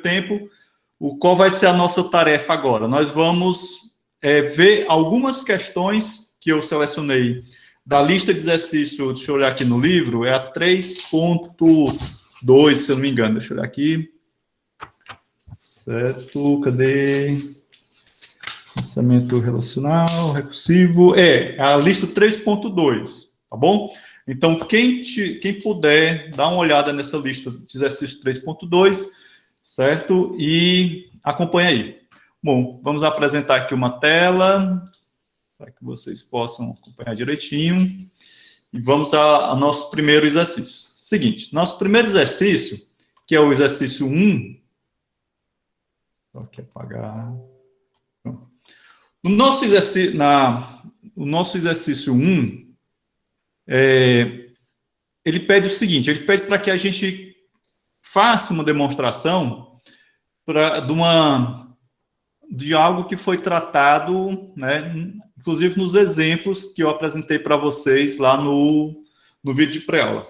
tempo, qual vai ser a nossa tarefa agora? Nós vamos ver algumas questões que eu selecionei da lista de exercício, deixa eu olhar aqui no livro, é a 3.2, se eu não me engano, deixa eu olhar aqui. Certo, cadê? Pensamento relacional, recursivo, a lista 3.2, tá bom? Então, quem puder, dá uma olhada nessa lista de exercício 3.2, certo? E acompanha aí. Bom, vamos apresentar aqui uma tela, para que vocês possam acompanhar direitinho. E vamos ao nosso primeiro exercício. Seguinte, nosso primeiro exercício, que é o exercício 1. Só aqui apagar. O nosso exercício 1, ele pede o seguinte, ele pede para que a gente faça uma demonstração de algo que foi tratado, né, inclusive nos exemplos que eu apresentei para vocês lá no vídeo de pré-aula.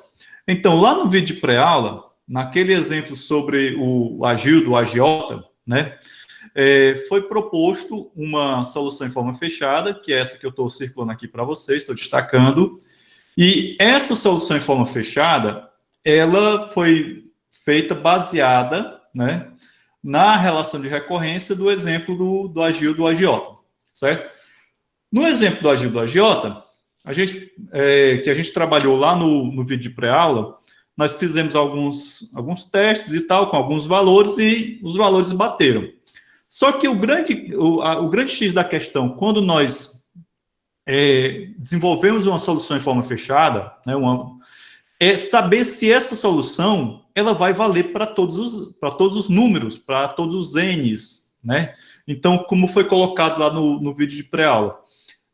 Então, lá no vídeo de pré-aula, naquele exemplo sobre o agildo, o agiota, né, foi proposto uma solução em forma fechada, que é essa que eu estou circulando aqui para vocês, estou destacando, e essa solução em forma fechada, ela foi feita baseada, né, na relação de recorrência do exemplo do agildo, do agiota, certo? No exemplo do agildo, do agiota, que a gente trabalhou lá no vídeo de pré-aula, nós fizemos alguns testes e tal, com alguns valores, e os valores bateram. Só que o grande X da questão, quando nós desenvolvemos uma solução em forma fechada, né, é saber se essa solução ela vai valer para todos os números, para todos os N's, né? Então, como foi colocado lá no vídeo de pré-aula,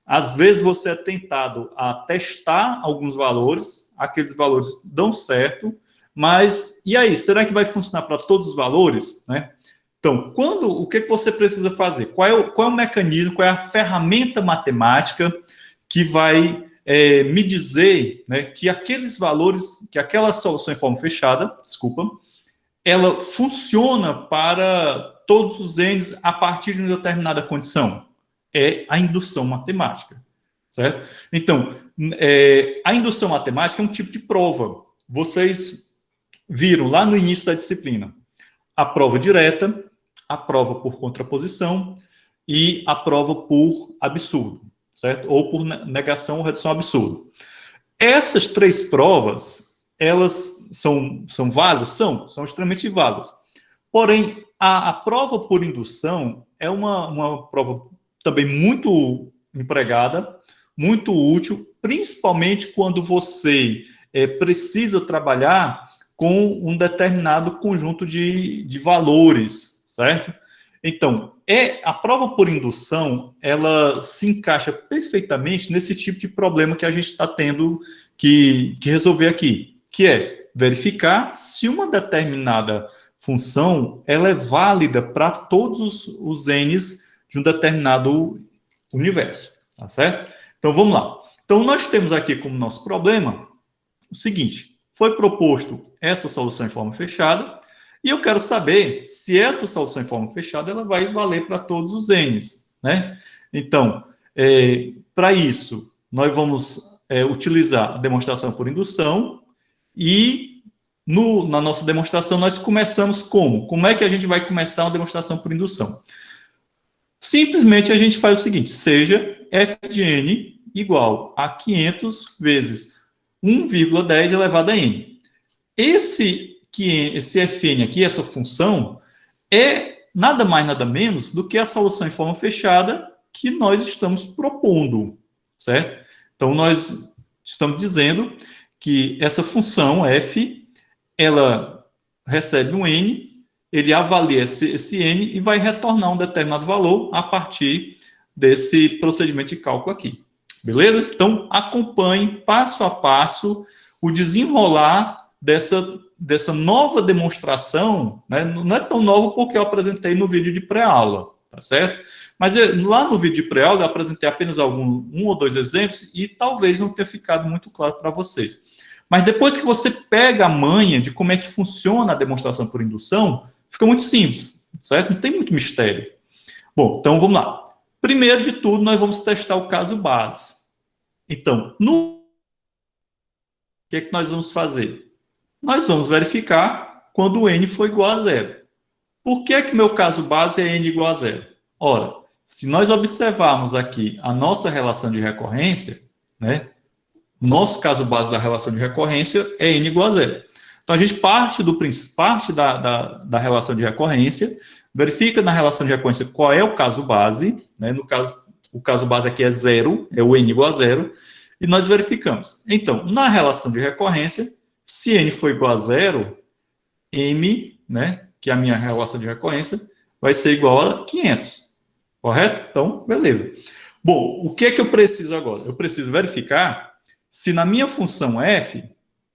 às vezes você é tentado a testar alguns valores, aqueles valores dão certo, mas e aí, será que vai funcionar para todos os valores, né? Então, o que você precisa fazer? Qual é o mecanismo, qual é a ferramenta matemática que vai me dizer, né, que aqueles valores, que aquela solução em forma fechada, ela funciona para todos os N's a partir de uma determinada condição? É a indução matemática, certo? Então, a indução matemática é um tipo de prova. Vocês viram lá no início da disciplina a prova direta, a prova por contraposição e a prova por absurdo, certo? Ou por negação ou redução absurda. Essas três provas, elas são válidas? São extremamente válidas. Porém, a prova por indução é uma prova também muito empregada, muito útil, principalmente quando você precisa trabalhar com um determinado conjunto de valores, certo? Então, a prova por indução, ela se encaixa perfeitamente nesse tipo de problema que a gente está tendo que resolver aqui, que é verificar se uma determinada função ela é válida para todos os N's de um determinado universo, tá certo? Então, vamos lá. Então, nós temos aqui como nosso problema o seguinte: foi proposto essa solução em forma fechada, e eu quero saber se essa solução em forma fechada ela vai valer para todos os N's, né? Então, para isso, nós vamos utilizar a demonstração por indução, e na nossa demonstração nós começamos como? Como é que a gente vai começar uma demonstração por indução? Simplesmente a gente faz o seguinte: seja f de n igual a 500 vezes 1,10 elevado a n. Esse fn aqui, essa função, é nada mais, nada menos do que a solução em forma fechada que nós estamos propondo, certo? Então, nós estamos dizendo que essa função f, ela recebe um n, ele avalia esse n e vai retornar um determinado valor a partir desse procedimento de cálculo aqui. Beleza? Então, acompanhe passo a passo o desenrolar dessa nova demonstração, né? Não é tão nova porque eu apresentei no vídeo de pré-aula, tá certo? Mas lá no vídeo de pré-aula eu apresentei apenas um ou dois exemplos e talvez não tenha ficado muito claro para vocês. Mas depois que você pega a manha de como é que funciona a demonstração por indução, Fica muito simples, certo? Não tem muito mistério. Bom, então vamos lá. Primeiro de tudo, nós vamos testar o caso base. Então, o que é que nós vamos fazer? Nós vamos verificar quando o n for igual a zero. Por que que meu caso base é n igual a zero? Ora, se nós observarmos aqui a nossa relação de recorrência, né? Nosso caso base da relação de recorrência é n igual a zero. Então, a gente parte da relação de recorrência, verifica na relação de recorrência qual é o caso base, né? No caso, o caso base aqui é zero, é o n igual a zero, e nós verificamos. Então, na relação de recorrência, se n for igual a zero, m, né, que é a minha relação de recorrência, vai ser igual a 500. Correto? Então, beleza. Bom, o que é que eu preciso agora? Eu preciso verificar se na minha função f,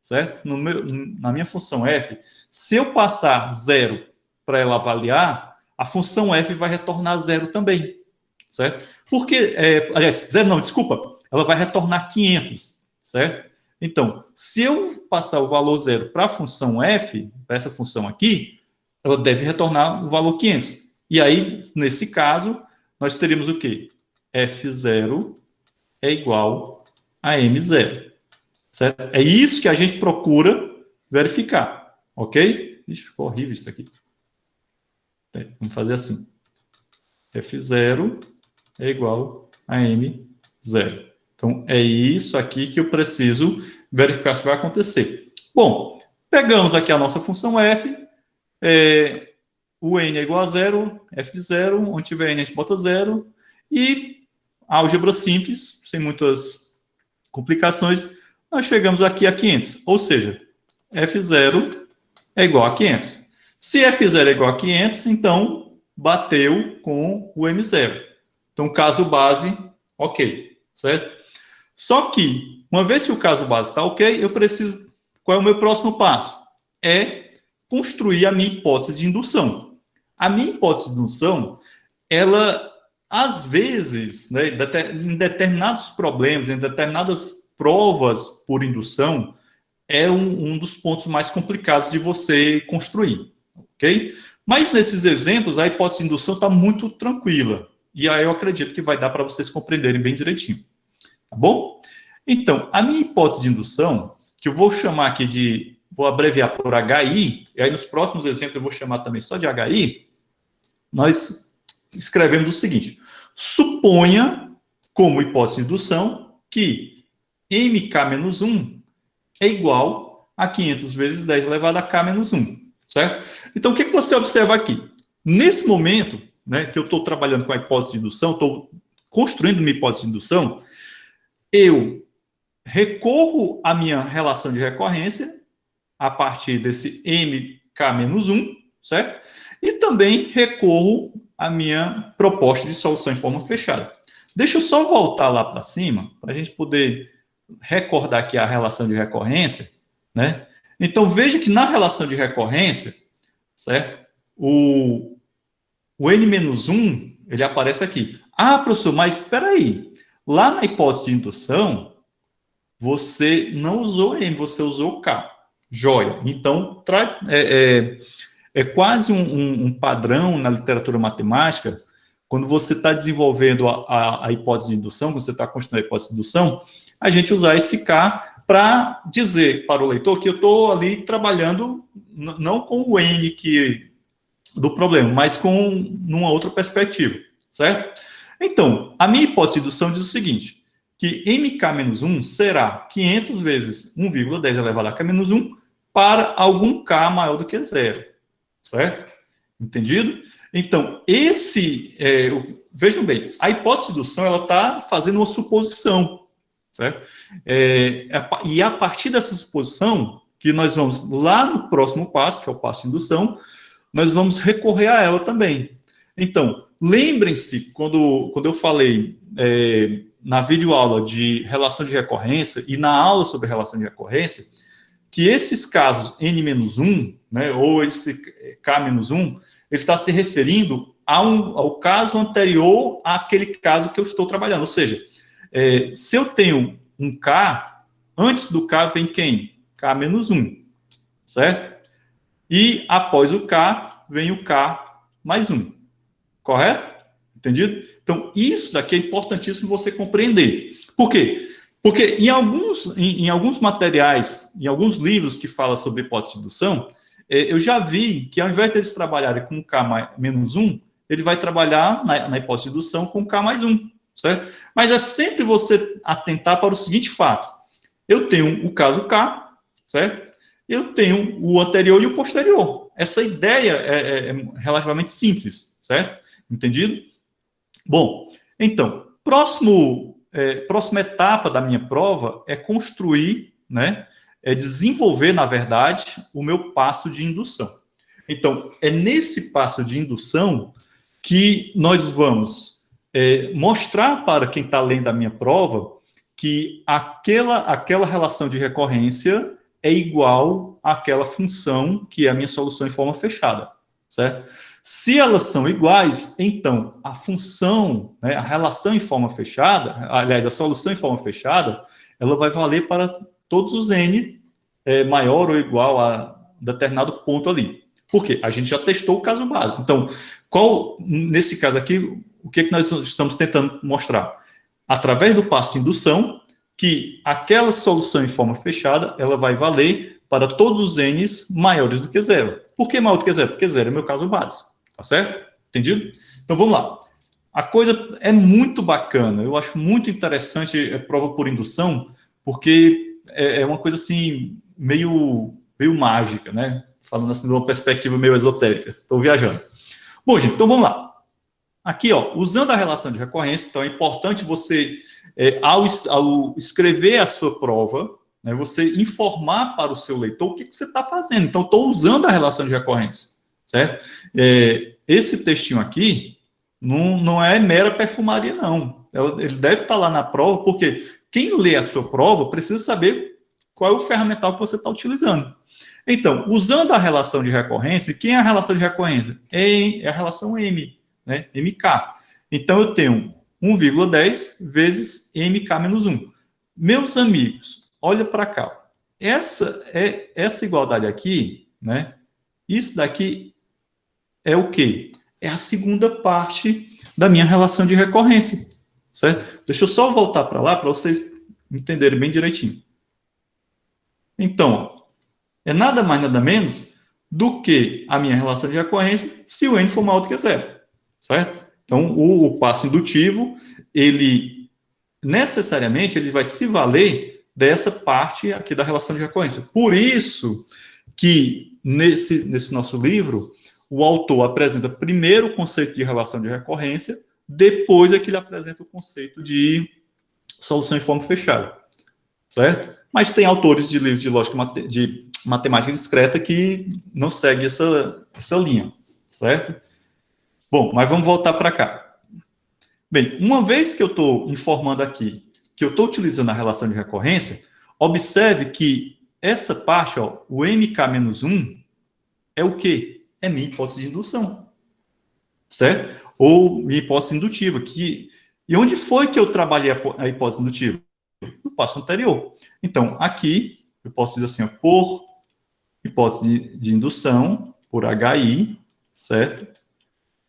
certo? Na minha função f, se eu passar zero para ela avaliar, a função f vai retornar zero também, certo? Porque, aliás, zero não, desculpa, ela vai retornar 500, certo? Então, se eu passar o valor zero para a função f, para essa função aqui, ela deve retornar o valor 500. E aí, nesse caso, nós teríamos o quê? F0 é igual a M0. Certo? É isso que a gente procura verificar. Ok? Ixi, ficou horrível isso aqui. Vamos fazer assim. F0 é igual a M0. Então, é isso aqui que eu preciso verificar se vai acontecer. Bom, pegamos aqui a nossa função f. O n é igual a zero, f de zero, onde tiver n a gente bota zero, e álgebra simples, sem muitas complicações, nós chegamos aqui a 500, ou seja, f0 é igual a 500. Se f0 é igual a 500, então bateu com o m0. Então, caso base, ok, certo? Só que, uma vez que o caso base está ok, eu preciso... Qual é o meu próximo passo? É construir a minha hipótese de indução. A minha hipótese de indução, ela, às vezes, né, em determinados problemas, em determinadas provas por indução, é um dos pontos mais complicados de você construir, ok? Mas, nesses exemplos, a hipótese de indução está muito tranquila. E aí eu acredito que vai dar para vocês compreenderem bem direitinho. Tá bom? Então, a minha hipótese de indução, que eu vou chamar aqui de... Vou abreviar por HI, e aí nos próximos exemplos eu vou chamar também só de HI, nós escrevemos o seguinte: suponha, como hipótese de indução, que mk-1 é igual a 500 vezes 10 elevado a k-1, certo? Então, o que você observa aqui? Nesse momento, né, que eu estou trabalhando com a hipótese de indução, estou construindo uma hipótese de indução, eu recorro à minha relação de recorrência a partir desse mk-1, certo? E também recorro à minha proposta de solução em forma fechada. Deixa eu só voltar lá para cima, para a gente poder recordar aqui a relação de recorrência, né? Então, veja que na relação de recorrência, certo? O n-1, ele aparece aqui. Ah, professor, mas espera aí. Lá na hipótese de indução, você não usou n, você usou k. Joia. Então, é quase um padrão na literatura matemática, quando você está desenvolvendo a hipótese de indução, quando você está construindo a hipótese de indução, a gente usar esse k para dizer para o leitor que eu estou ali trabalhando não com o n do problema, mas com numa outra perspectiva, certo? Então, a minha hipótese de indução diz o seguinte, que mk-1 será 500 vezes 1,10 elevado a k-1 para algum k maior do que zero, certo? Entendido? Então, vejam bem, a hipótese de indução, ela está fazendo uma suposição, certo? E a partir dessa suposição, que nós vamos lá no próximo passo, que é o passo de indução, nós vamos recorrer a ela também. Então, lembrem-se, quando eu falei na videoaula de relação de recorrência e na aula sobre relação de recorrência, que esses casos N-1, né, ou esse K-1, ele está se referindo ao caso anterior àquele caso que eu estou trabalhando. Ou seja, se eu tenho um K, antes do K vem quem? K-1, certo? E após o K vem o K mais 1. Correto? Entendido? Então, isso daqui é importantíssimo você compreender. Por quê? Porque em alguns materiais, em alguns livros que falam sobre hipótese de indução, eu já vi que ao invés de eles trabalharem com K menos 1, ele vai trabalhar na hipótese de indução com K mais 1, certo? Mas é sempre você atentar para o seguinte fato. Eu tenho o caso K, certo? Eu tenho o anterior e o posterior. Essa ideia é relativamente simples, certo? Entendido? Bom, então, próxima etapa da minha prova é construir, né? É desenvolver, na verdade, o meu passo de indução. Então, é nesse passo de indução que nós vamos mostrar para quem está lendo a minha prova que aquela relação de recorrência é igual àquela função que é a minha solução em forma fechada, certo? Se elas são iguais, então a função, né, a relação em forma fechada, aliás, a solução em forma fechada, ela vai valer para todos os n maior ou igual a determinado ponto ali. Por quê? A gente já testou o caso base. Então, nesse caso aqui, o que nós estamos tentando mostrar? Através do passo de indução, que aquela solução em forma fechada, ela vai valer para todos os n's maiores do que zero. Por que maior do que zero? Porque zero é meu caso base. Tá certo? Entendido? Então, vamos lá. A coisa é muito bacana. Eu acho muito interessante a prova por indução, porque é uma coisa, assim, meio mágica, né? Falando assim, de uma perspectiva meio esotérica. Estou viajando. Bom, gente, então vamos lá. Aqui, ó, usando a relação de recorrência, então é importante você, ao escrever a sua prova, né, você informar para o seu leitor o que você está fazendo. Então, estou usando a relação de recorrência, certo? Esse textinho aqui não é mera perfumaria, não. Ele deve estar lá na prova, porque quem lê a sua prova precisa saber qual é o ferramental que você está utilizando. Então, usando a relação de recorrência, quem é a relação de recorrência? É a relação M, né? MK. Então, eu tenho 1,10 vezes MK menos 1. Meus amigos, olha para cá. Essa igualdade aqui, né? Isso daqui é o quê? É a segunda parte da minha relação de recorrência, certo? Deixa eu só voltar para lá para vocês entenderem bem direitinho. Então, é nada mais, nada menos do que a minha relação de recorrência se o n for maior do que zero, certo? Então, o passo indutivo, ele necessariamente ele vai se valer dessa parte aqui da relação de recorrência. Por isso que nesse nosso livro, o autor apresenta primeiro o conceito de relação de recorrência, depois é que ele apresenta o conceito de solução em forma fechada, certo? Mas tem autores de livros de lógica de matemática discreta que não seguem essa linha, certo? Bom, mas vamos voltar para cá. Bem, uma vez que eu estou informando aqui que eu estou utilizando a relação de recorrência, observe que essa parte, ó, o MK-1, é o quê? É minha hipótese de indução, certo? Ou minha hipótese indutiva. E onde foi que eu trabalhei a hipótese indutiva? No passo anterior. Então, aqui, eu posso dizer assim, ó, por hipótese de indução, por HI, certo?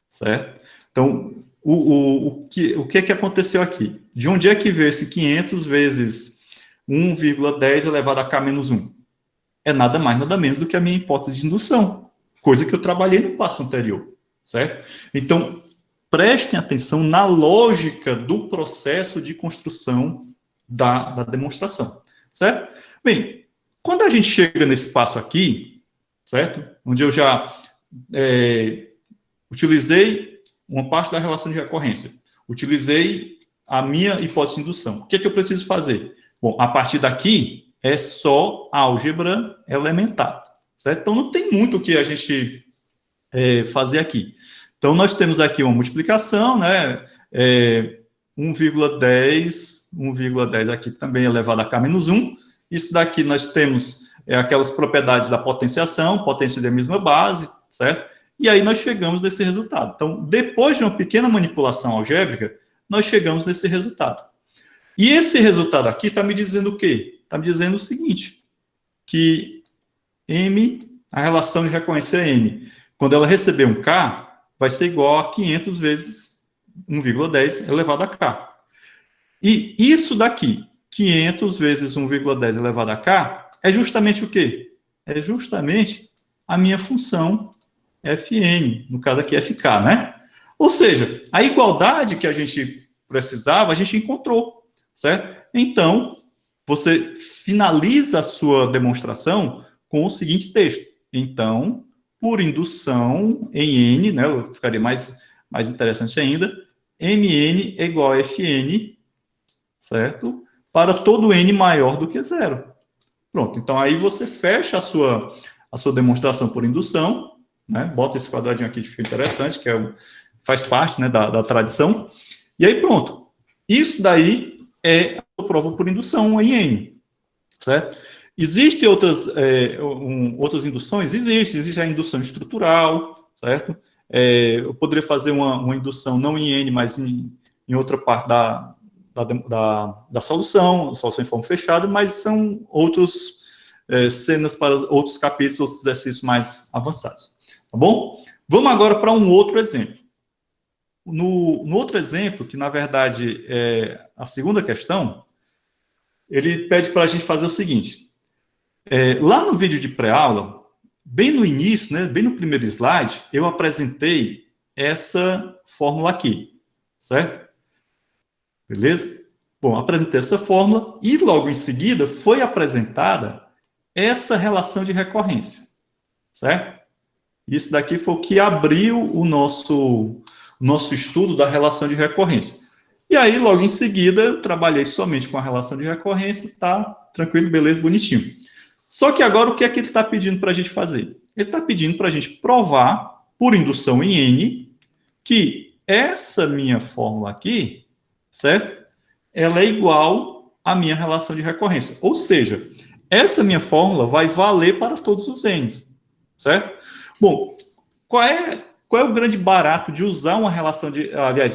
Certo? Então, o que aconteceu aqui? De onde é que veio esse 500 vezes 1,10 elevado a K menos 1? É nada mais, nada menos do que a minha hipótese de indução, coisa que eu trabalhei no passo anterior, certo? Então, prestem atenção na lógica do processo de construção da demonstração, certo? Bem, quando a gente chega nesse passo aqui, certo? Onde eu já utilizei uma parte da relação de recorrência, utilizei a minha hipótese de indução. O que é que eu preciso fazer? Bom, a partir daqui é só álgebra elementar, certo? Então, não tem muito o que a gente fazer aqui. Então, nós temos aqui uma multiplicação, né? 1,10 aqui também elevado a K menos 1. Isso daqui nós temos aquelas propriedades da potenciação, potência da mesma base, certo? E aí nós chegamos nesse resultado. Então, depois de uma pequena manipulação algébrica, nós chegamos nesse resultado. E esse resultado aqui está me dizendo o quê? Está me dizendo o seguinte, que M, a relação de recorrência M, Quando ela receber um K, vai ser igual a 500 vezes 1,10 elevado a K. E isso daqui, 500 vezes 1,10 elevado a K, é justamente o quê? É justamente a minha função Fn, no caso aqui FK, né? Ou seja, a igualdade que a gente precisava, a gente encontrou, certo? Então, você finaliza a sua demonstração com o seguinte texto. Então, por indução em N, né, ficaria mais interessante ainda, Mn é igual a Fn, certo? Para todo N maior do que zero. Pronto, então aí você fecha a sua demonstração por indução, né? Bota esse quadradinho aqui que fica interessante, que faz parte, né, da tradição, e aí pronto. Isso daí é a prova por indução em N, certo? Existem outras induções? Existe a indução estrutural, certo? Eu poderia fazer uma indução não em N, mas em outra parte da solução em forma fechada, mas são cenas para outros capítulos, outros exercícios mais avançados, tá bom? Vamos agora para um outro exemplo. No outro exemplo, que na verdade é a segunda questão, ele pede para a gente fazer o seguinte, lá no vídeo de pré-aula, bem no início, né, bem no primeiro slide, eu apresentei essa fórmula aqui, certo? Beleza? Bom, apresentei essa fórmula e logo em seguida foi apresentada essa relação de recorrência, certo? Isso daqui foi o que abriu o nosso estudo da relação de recorrência. E aí, logo em seguida, eu trabalhei somente com a relação de recorrência, tá tranquilo, beleza, bonitinho. Só que agora, o que é que ele está pedindo para a gente fazer? Ele está pedindo para a gente provar, por indução em N, que essa minha fórmula aqui, certo? Ela é igual à minha relação de recorrência. Ou seja, essa minha fórmula vai valer para todos os N's, certo? Bom, qual é o grande barato de usar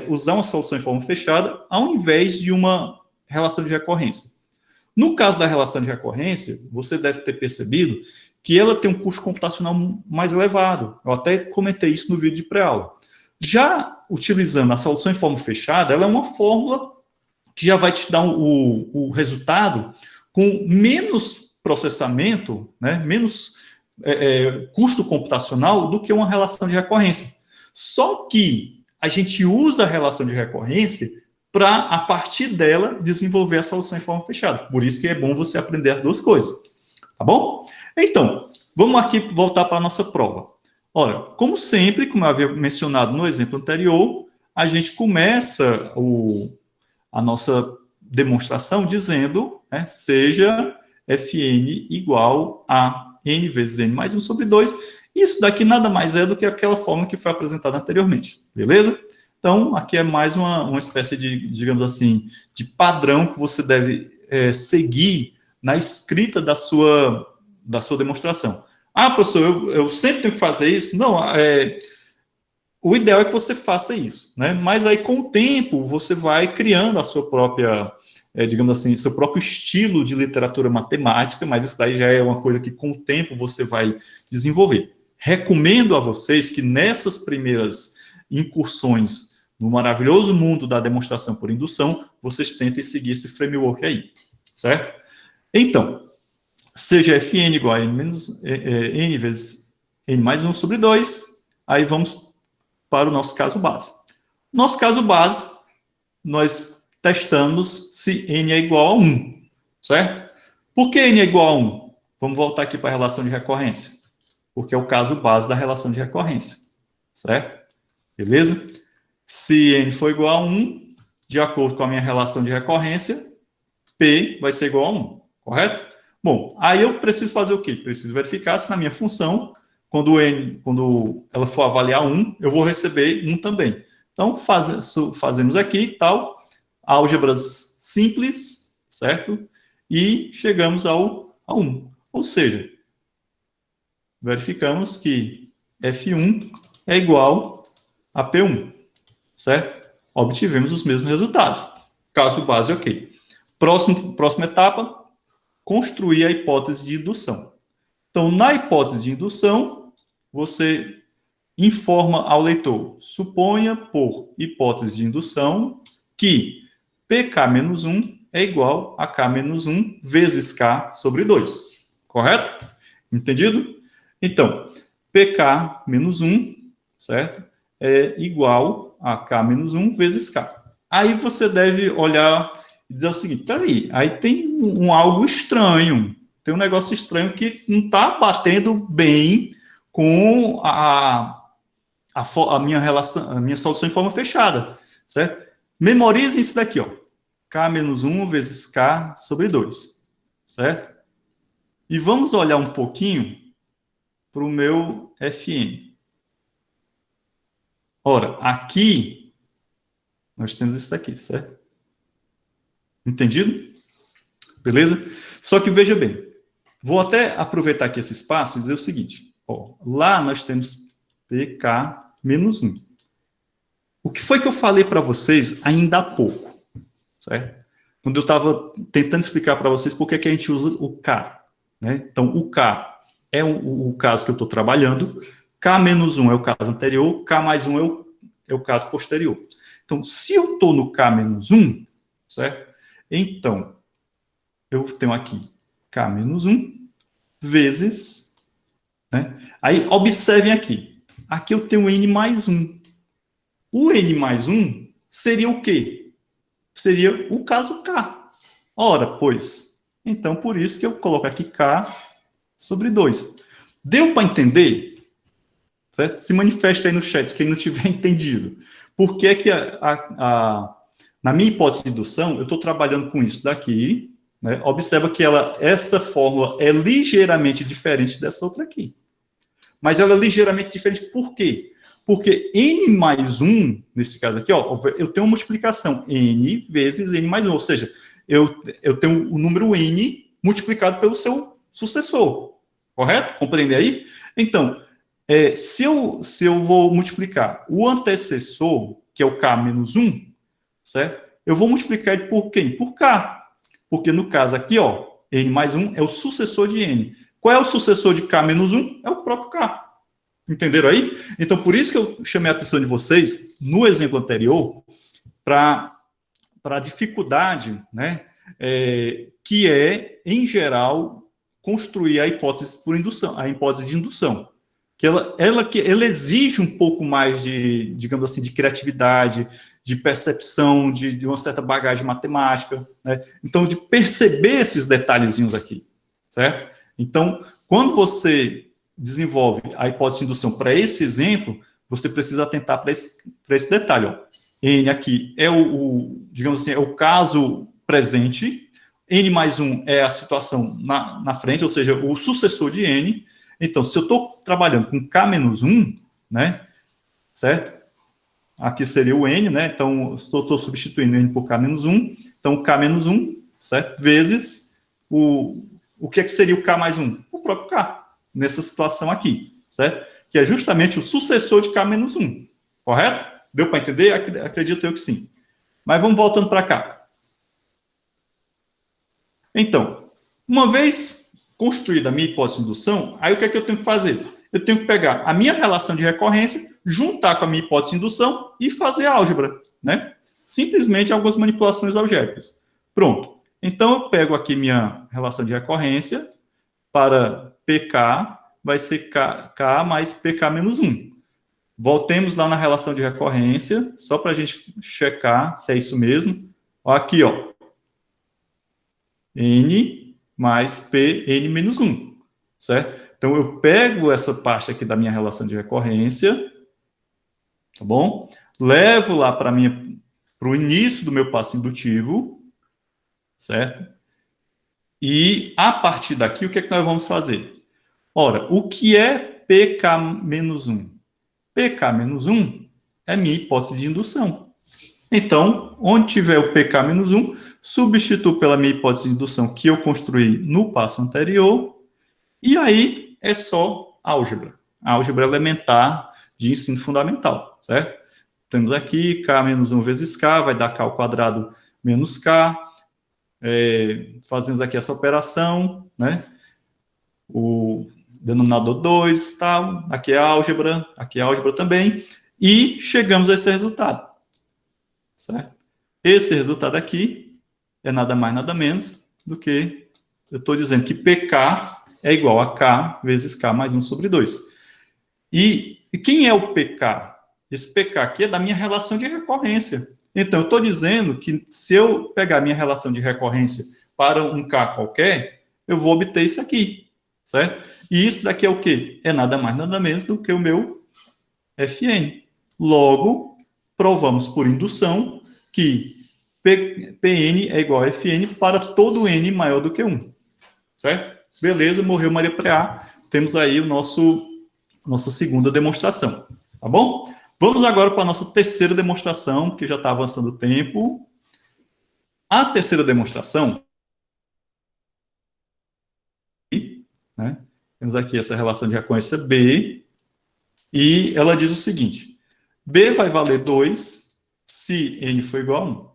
usar uma solução em forma fechada ao invés de uma relação de recorrência? No caso da relação de recorrência, você deve ter percebido que ela tem um custo computacional mais elevado. Eu até comentei isso no vídeo de pré-aula. Já utilizando a solução em forma fechada, ela é uma fórmula que já vai te dar o resultado com menos processamento, né, menos custo computacional do que uma relação de recorrência. Só que a gente usa a relação de recorrência para, a partir dela, desenvolver a solução em forma fechada. Por isso que é bom você aprender as duas coisas. Tá bom? Então, vamos aqui voltar para a nossa prova. Ora, como sempre, como eu havia mencionado no exemplo anterior, a gente começa a nossa demonstração dizendo, né, seja Fn igual a N vezes N mais 1 sobre 2. Isso daqui nada mais é do que aquela fórmula que foi apresentada anteriormente. Beleza? Então, aqui é mais uma espécie de, digamos assim, de padrão que você deve seguir na escrita da sua demonstração. Ah, professor, eu sempre tenho que fazer isso? Não, o ideal é que você faça isso, né? Mas aí, com o tempo, você vai criando a sua própria, digamos assim, seu próprio estilo de literatura matemática, mas isso daí já é uma coisa que, com o tempo, você vai desenvolver. Recomendo a vocês que, nessas primeiras incursões no maravilhoso mundo da demonstração por indução, vocês tentem seguir esse framework aí, certo? Então, seja Fn igual a N vezes N mais 1 sobre 2, aí vamos para o nosso caso base. Nosso caso base, nós testamos se N é igual a 1, certo? Por que N é igual a 1? Vamos voltar aqui para a relação de recorrência, porque é o caso base da relação de recorrência, certo? Beleza? Se N for igual a 1, de acordo com a minha relação de recorrência, P vai ser igual a 1, correto? Bom, aí eu preciso fazer o quê? Preciso verificar se na minha função, quando ela for avaliar 1, eu vou receber 1 também. Então, fazemos aqui, tal, álgebras simples, certo? E chegamos ao 1. Ou seja, verificamos que F1 é igual a P1, certo? Obtivemos os mesmos resultados. Caso base, ok. Próxima etapa, construir a hipótese de indução. Então, na hipótese de indução, você informa ao leitor, suponha, por hipótese de indução, que PK menos 1 é igual a K menos 1 vezes K sobre 2. Correto? Entendido? Então, PK menos 1, certo? É igual a K menos 1 vezes K. Aí você deve olhar e dizer o seguinte, peraí, aí tem algo estranho, tem um negócio estranho que não está batendo bem com a minha relação, a minha solução em forma fechada, certo? Memorizem isso daqui, ó. K menos 1 vezes K sobre 2, certo? E vamos olhar um pouquinho para o meu Fn. Ora, aqui, nós temos isso daqui, certo? Entendido? Beleza? Só que veja bem, vou até aproveitar aqui esse espaço e dizer o seguinte, ó, lá nós temos PK menos 1. O que foi que eu falei para vocês ainda há pouco, certo? Quando eu estava tentando explicar para vocês por que a gente usa o K, né? Então, o K é o caso que eu estou trabalhando, K menos 1 é o caso anterior, K mais 1 é o caso posterior. Então, se eu estou no K menos 1, certo? Então, eu tenho aqui K menos 1 vezes, né? Aí, observem aqui. Aqui eu tenho N mais 1. O N mais 1 seria o quê? Seria o caso K. Ora, pois, então por isso que eu coloco aqui K sobre 2. Deu para entender? Certo? Se manifesta aí no chat, quem não tiver entendido. Por que que na minha hipótese de indução, eu estou trabalhando com isso daqui, né? Observa que essa fórmula é ligeiramente diferente dessa outra aqui. Mas ela é ligeiramente diferente por quê? Porque N mais 1, nesse caso aqui, ó, eu tenho uma multiplicação N vezes N mais 1, ou seja, eu tenho o número N multiplicado pelo seu sucessor, correto? Compreende aí? Então, se eu vou multiplicar o antecessor, que é o K menos 1, certo? Eu vou multiplicar ele por quem? Por K. Porque no caso aqui, ó, N mais 1 é o sucessor de N. Qual é o sucessor de K menos 1? É o próprio K. Entenderam aí? Então, por isso que eu chamei a atenção de vocês, no exemplo anterior, para a dificuldade, né, que é, em geral, construir a hipótese por indução, a hipótese de indução. Que ela exige um pouco mais de, digamos assim, de criatividade, de percepção, de uma certa bagagem matemática, né? Então, de perceber esses detalhezinhos aqui, certo? Então, quando você desenvolve a hipótese de indução para esse exemplo, você precisa atentar para esse detalhe, ó. N aqui é digamos assim, é o caso presente, N mais 1 é a situação na frente, ou seja, o sucessor de N. Então, se eu estou trabalhando com K menos 1, né, certo? Aqui seria o N, né, então estou substituindo N por K menos 1, então K menos 1, certo? Vezes o que seria o K mais 1? O próprio K, nessa situação aqui, certo? Que é justamente o sucessor de K menos 1, correto? Deu para entender? Acredito eu que sim. Mas vamos voltando para cá. Então, uma vez construída a minha hipótese de indução, aí o que é que eu tenho que fazer? Eu tenho que pegar a minha relação de recorrência, juntar com a minha hipótese de indução e fazer álgebra, né? Simplesmente algumas manipulações algébricas. Pronto. Então, eu pego aqui minha relação de recorrência, para PK vai ser K mais PK menos 1. Voltemos lá na relação de recorrência, só para a gente checar se é isso mesmo. Aqui, ó. N mais P, N menos 1, certo? Então, eu pego essa parte aqui da minha relação de recorrência, tá bom? Levo lá para o início do meu passo indutivo, certo? E, a partir daqui, o que é que nós vamos fazer? Ora, o que é PK menos 1? PK menos 1 é minha hipótese de indução. Então, onde tiver o PK menos 1, substituo pela minha hipótese de indução que eu construí no passo anterior, e aí é só álgebra. Álgebra elementar de ensino fundamental, certo? Temos aqui K menos 1 vezes K, vai dar K ao quadrado menos K. Fazemos aqui essa operação, né? denominador 2, tal, aqui é álgebra também, e chegamos a esse resultado, certo? Esse resultado aqui é nada mais, nada menos do que, eu estou dizendo que PK é igual a K vezes K mais 1 sobre 2. E quem é o PK? Esse PK aqui é da minha relação de recorrência. Então, eu estou dizendo que se eu pegar minha relação de recorrência para um K qualquer, eu vou obter isso aqui, certo? E isso daqui é o quê? É nada mais, nada menos do que o meu Fn. Logo, provamos por indução que Pn é igual a Fn para todo n maior do que 1, certo? Beleza, morreu Maria Preá. Temos aí nossa segunda demonstração, tá bom? Vamos agora para a nossa terceira demonstração, que já está avançando o tempo. A terceira demonstração, né? Temos aqui essa relação de recorrência B, e ela diz o seguinte: B vai valer 2 se n for igual a 1.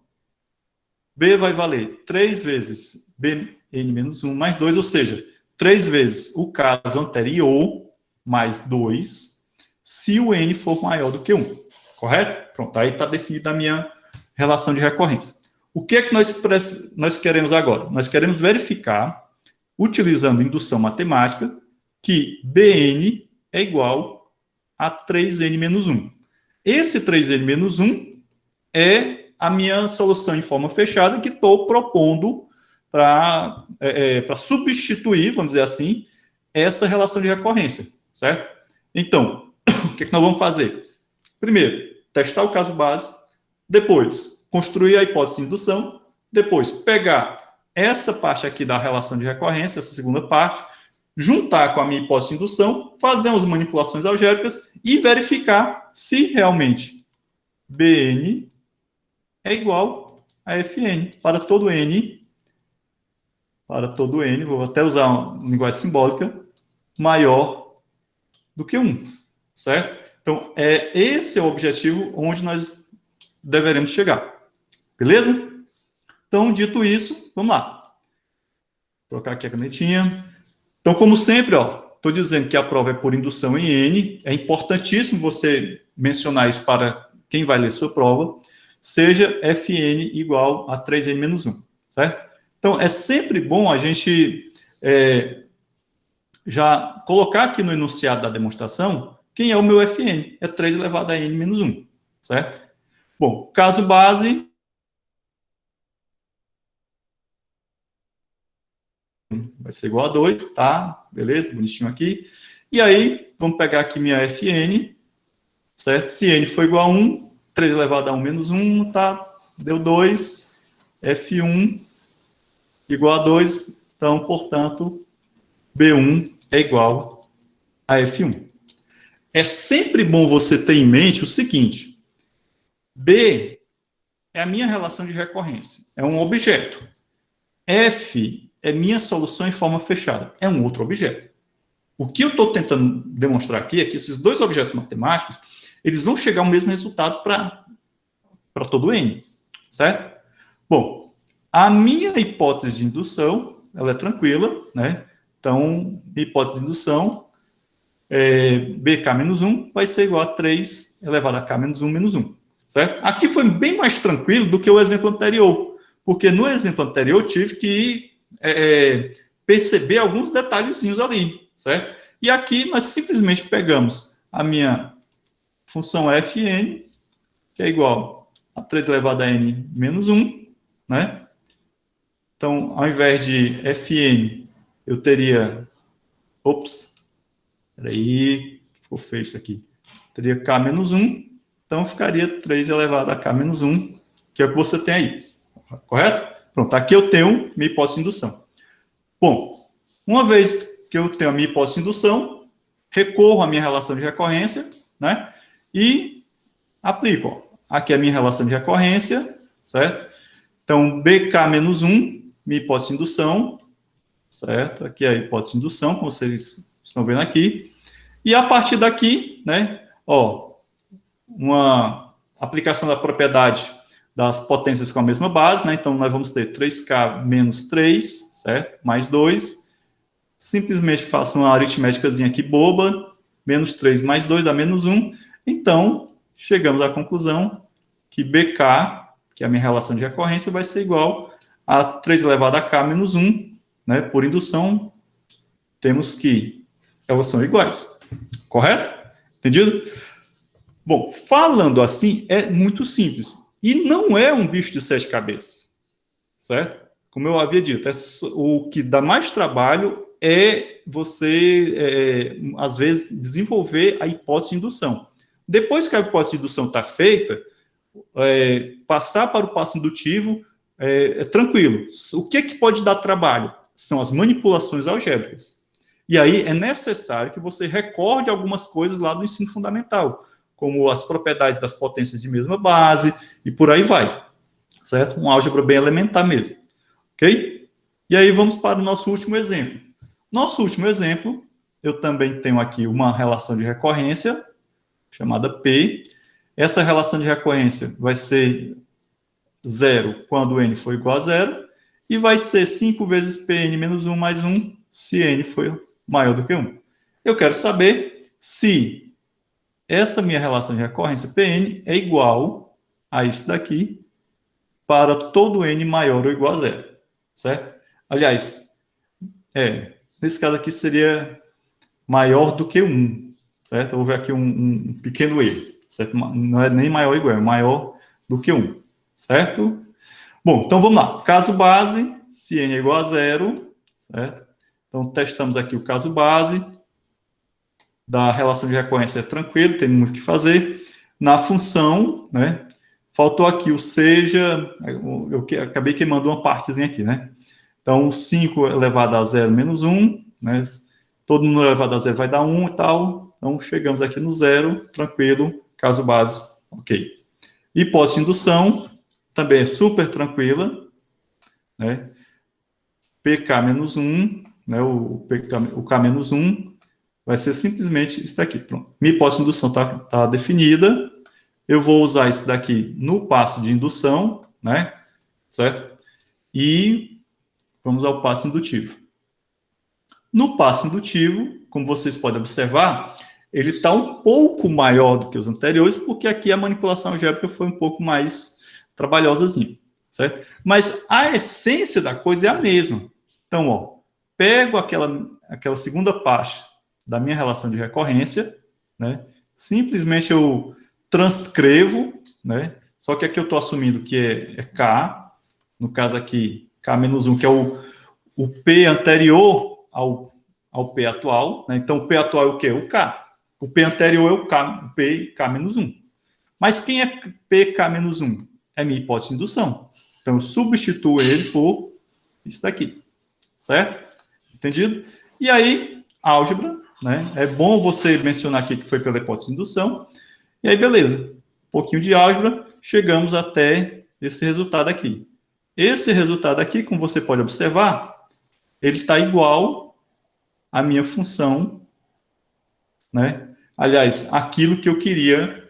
B vai valer 3 vezes Bn menos 1 mais 2, ou seja, 3 vezes o caso anterior mais 2, se o n for maior do que 1. Correto? Pronto, aí está definida a minha relação de recorrência. O que é que nós queremos agora? Nós queremos verificar, utilizando indução matemática, que Bn é igual a 3n menos 1. Esse 3n menos 1 é a minha solução em forma fechada que estou propondo para substituir, vamos dizer assim, essa relação de recorrência, certo? Então, o que nós vamos fazer? Primeiro, testar o caso base, depois, construir a hipótese de indução, depois, pegar essa parte aqui da relação de recorrência, essa segunda parte, juntar com a minha hipótese de indução, fazer umas manipulações algébricas e verificar se realmente Bn é igual a Fn para todo n, vou até usar uma linguagem simbólica, maior do que 1, certo? Então, esse é o objetivo onde nós deveremos chegar, beleza? Então, dito isso, vamos lá. Vou colocar aqui a canetinha. Então, como sempre, estou dizendo que a prova é por indução em N, é importantíssimo você mencionar isso para quem vai ler sua prova, seja Fn igual a 3n menos 1, certo? Então, é sempre bom a gente já colocar aqui no enunciado da demonstração quem é o meu Fn, é 3 elevado a n menos 1, certo? Bom, caso base, vai ser igual a 2, tá? Beleza, bonitinho aqui. E aí, vamos pegar aqui minha Fn, certo? Se n for igual a 1, 3 elevado a 1 menos 1, tá? Deu 2, F1 igual a 2, então, portanto, B1 é igual a F1. É sempre bom você ter em mente o seguinte: B é a minha relação de recorrência, é um objeto. F é minha solução em forma fechada, é um outro objeto. O que eu estou tentando demonstrar aqui é que esses dois objetos matemáticos, eles vão chegar ao mesmo resultado para todo n, certo? Bom, a minha hipótese de indução, ela é tranquila, né? Então, hipótese de indução, bk menos 1 vai ser igual a 3 elevado a k menos 1 menos 1, certo? Aqui foi bem mais tranquilo do que o exemplo anterior, porque no exemplo anterior eu tive que perceber alguns detalhezinhos ali, certo? E aqui nós simplesmente pegamos a minha função Fn, que é igual a 3 elevado a n menos 1, né? Então, ao invés de Fn, eu teria... Ops! Peraí, ficou feio isso aqui. Teria k menos 1, então ficaria 3 elevado a k menos 1, que é o que você tem aí. Correto? Pronto, aqui eu tenho minha hipótese de indução. Bom, uma vez que eu tenho a minha hipótese de indução, recorro à minha relação de recorrência, né? E aplico. Ó. Aqui é a minha relação de recorrência, certo? Então, bk menos 1, minha hipótese de indução, certo? Aqui é a hipótese de indução, como vocês estão vendo aqui. E a partir daqui, né? Ó, uma aplicação da propriedade das potências com a mesma base, né? Então, nós vamos ter 3k menos 3, certo? Mais 2, simplesmente faço uma aritméticazinha aqui boba, menos 3 mais 2 dá menos 1, então chegamos à conclusão que BK, que é a minha relação de recorrência, vai ser igual a 3 elevado a K menos 1, né? Por indução, temos que elas são iguais, correto? Entendido? Bom, falando assim, é muito simples. E não é um bicho de 7 cabeças, certo? Como eu havia dito, o que dá mais trabalho é você, às vezes, desenvolver a hipótese de indução. Depois que a hipótese de indução está feita, passar para o passo indutivo é tranquilo. O que pode dar trabalho? São as manipulações algébricas. E aí é necessário que você recorde algumas coisas lá do ensino fundamental, como as propriedades das potências de mesma base, e por aí vai, certo? Uma álgebra bem elementar mesmo, ok? E aí vamos para o nosso último exemplo. Nosso último exemplo, eu também tenho aqui uma relação de recorrência, chamada P. Essa relação de recorrência vai ser 0 quando n for igual a 0, e vai ser 5 vezes Pn menos 1 mais 1, se n for maior do que 1. Eu quero saber se essa minha relação de recorrência Pn é igual a isso daqui para todo n maior ou igual a 0, certo? Aliás, nesse caso aqui seria maior do que 1, certo? Houve aqui um pequeno erro, certo? Não é nem maior ou igual, é maior do que 1, certo? Bom, então vamos lá. Caso base, se n é igual a 0, certo? Então testamos aqui o caso base. Da relação de recorrência é tranquilo, tem muito o que fazer. Na função, né? Faltou aqui o seja, eu acabei queimando uma partezinha aqui, né? Então, 5 elevado a 0 menos 1, né? Todo número elevado a 0 vai dar 1 e tal. Então, chegamos aqui no 0, tranquilo, caso base, ok. Hipótese de indução, também é super tranquila, né? PK menos 1, né? O K menos 1, vai ser simplesmente isso daqui, pronto. Minha hipótese de indução está definida. Eu vou usar isso daqui no passo de indução, né? Certo? E vamos ao passo indutivo. No passo indutivo, como vocês podem observar, ele está um pouco maior do que os anteriores, porque aqui a manipulação algébrica foi um pouco mais trabalhosazinha, certo? Mas a essência da coisa é a mesma. Então, ó, pego aquela segunda parte da minha relação de recorrência, né? Simplesmente eu transcrevo, né? Só que aqui eu estou assumindo que é K, no caso aqui, K menos 1, que é o P anterior ao P atual, né? Então, o P atual é o quê? O K. O P anterior é o K, o P K menos 1. Mas quem é PK menos 1? É minha hipótese de indução. Então, eu substituo ele por isso daqui, certo? Entendido? E aí, álgebra, né? É bom você mencionar aqui que foi pela hipótese de indução. E aí, beleza. Um pouquinho de álgebra, chegamos até esse resultado aqui. Esse resultado aqui, como você pode observar, ele está igual à minha função, né? Aliás, aquilo que eu queria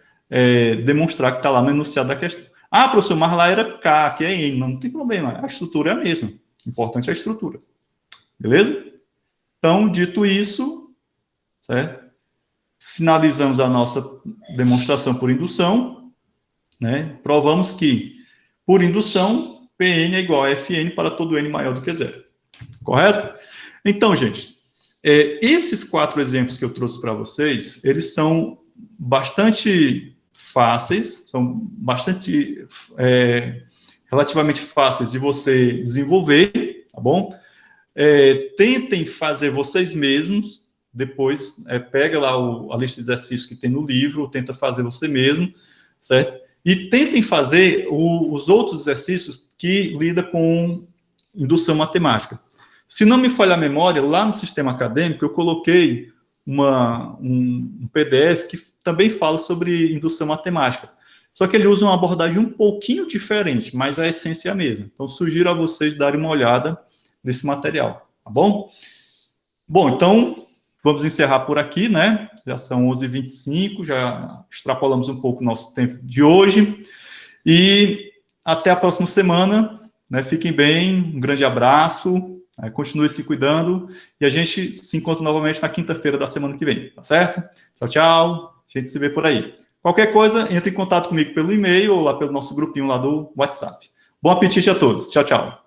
demonstrar que está lá no enunciado da questão. Ah, professor, mas lá era K, aqui é N. Não tem problema, a estrutura é a mesma. O importante é a estrutura. Beleza? Então, dito isso, certo? Finalizamos a nossa demonstração por indução, né? Provamos que, por indução, Pn é igual a Fn para todo n maior do que 0. Correto? Então, gente, esses 4 exemplos que eu trouxe para vocês, eles são bastante fáceis, são bastante relativamente fáceis de você desenvolver, tá bom? Tentem fazer vocês mesmos, depois pega lá a lista de exercícios que tem no livro, tenta fazer você mesmo, certo? E tentem fazer os outros exercícios que lidam com indução matemática. Se não me falha a memória, lá no sistema acadêmico eu coloquei um PDF que também fala sobre indução matemática. Só que ele usa uma abordagem um pouquinho diferente, mas a essência é a mesma. Então, sugiro a vocês darem uma olhada nesse material, tá bom? Bom, então, vamos encerrar por aqui, né? Já são 11h25, já extrapolamos um pouco o nosso tempo de hoje. E até a próxima semana, né? Fiquem bem, um grande abraço Continue se cuidando e a gente se encontra novamente na quinta-feira da semana que vem, tá certo? Tchau, tchau. A gente se vê por aí. Qualquer coisa, entre em contato comigo pelo e-mail ou lá pelo nosso grupinho lá do WhatsApp. Bom apetite a todos. Tchau, tchau.